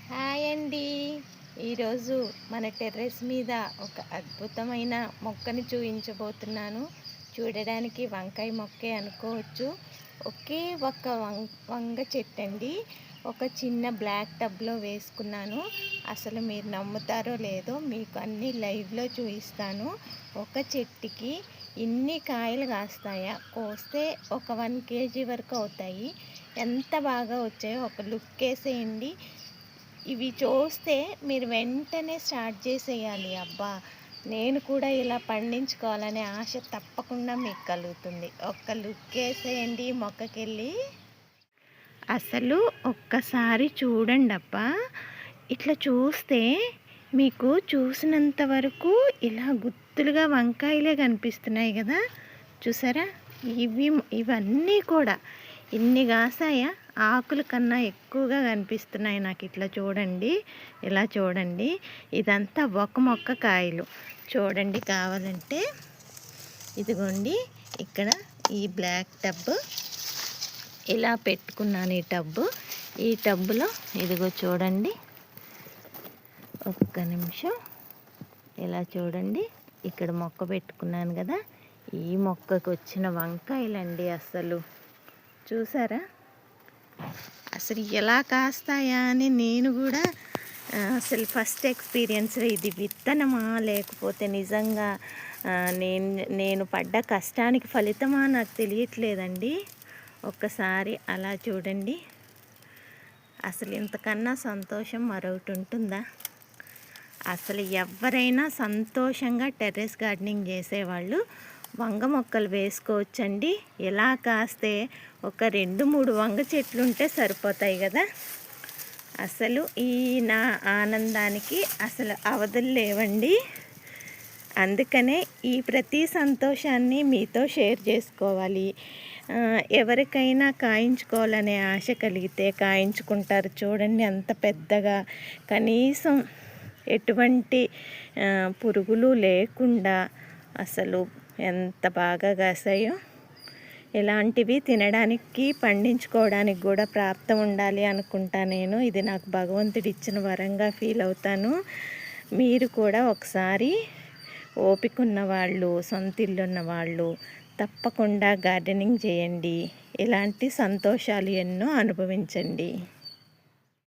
Hi అండి. ఈరోజు మన టెర్రస్ మీద ఒక అద్భుతమైన మొక్కని చూపించబోతున్నాను. చూడడానికి వంకాయ మొక్కే అనుకోవచ్చు. ఒకే ఒక్క వంగ చెట్టు అండి. ఒక చిన్న బ్లాక్ టబ్లో వేసుకున్నాను. అసలు మీరు నమ్ముతారో లేదో మీకు అన్నీ లైవ్లో చూపిస్తాను. ఒక చెట్టుకి ఇన్ని కాయలు కాస్తాయా, కోస్తే ఒక 1 kg వరకు అవుతాయి. ఎంత బాగా వచ్చాయో ఒక లుక్ వేసేయండి. ఇవి చూస్తే మీరు వెంటనే స్టార్ట్ చేసేయాలి. అబ్బా, నేను కూడా ఇలా పండించుకోవాలనే ఆశ తప్పకుండా మీకు కలుగుతుంది. ఒక్క లుక్ వేసేయండి మొక్కకెళ్ళి. అసలు ఒక్కసారి చూడండి అబ్బా. ఇట్లా చూస్తే మీకు చూసినంత వరకు ఇలా గుత్తులుగా వంకాయలే కనిపిస్తున్నాయి కదా, చూసారా? ఇవన్నీ కూడా ఇన్ని కాసాయా, ఆకుల కన్నా ఎక్కువగా కనిపిస్తున్నాయి నాకు. ఇట్లా చూడండి, ఇలా చూడండి. ఇదంతా ఒక మొక్క కాయలు. చూడండి, కావాలంటే ఇదిగోండి, ఇక్కడ ఈ బ్లాక్ టబ్ ఇలా పెట్టుకున్నాను. ఈ టబ్బులో ఇదిగో చూడండి, ఒక్క నిమిషం, ఇలా చూడండి. ఇక్కడ మొక్క పెట్టుకున్నాను కదా, ఈ మొక్కకు వచ్చిన వంకాయలండి. అసలు చూసారా? అసలు ఎలా కాస్తాయా అని నేను కూడా అసలు ఫస్ట్ ఎక్స్పీరియన్స్. ఇది విత్తనమా లేకపోతే నిజంగా నేను పడ్డ కష్టానికి ఫలితమా నాకు తెలియట్లేదండి. ఒక్కసారి అలా చూడండి. అసలు ఇంతకన్నా సంతోషం మరొకటి ఉంటుందా? అసలు ఎవరైనా సంతోషంగా టెర్రస్ గార్డెనింగ్ చేసేవాళ్ళు వంగ మొక్కలు వేసుకోవచ్చండి. ఎలా కాస్తే ఒక 2-3 వంగ చెట్లు ఉంటే సరిపోతాయి కదా. అసలు ఈ నా ఆనందానికి అసలు అవధులు లేవండి. అందుకనే ఈ ప్రతి సంతోషాన్ని మీతో షేర్ చేసుకోవాలి. ఎవరికైనా కాయించుకోవాలనే ఆశ కలిగితే కాయించుకుంటారు. చూడండి, అంత పెద్దగా, కనీసం ఎటువంటి పురుగులు లేకుండా అసలు ఎంత బాగా కాసాయో. ఇలాంటివి తినడానికి, పండించుకోవడానికి కూడా ప్రాప్తం ఉండాలి అనుకుంటా నేను. ఇది నాకు భగవంతుడు ఇచ్చిన వరంగా ఫీల్ అవుతాను. మీరు కూడా ఒకసారి ఓపిక ఉన్నవాళ్ళు, సొంత ఇల్లు ఉన్నవాళ్ళు తప్పకుండా గార్డెనింగ్ చేయండి. ఇలాంటి సంతోషాలు ఎన్నో అనుభవించండి.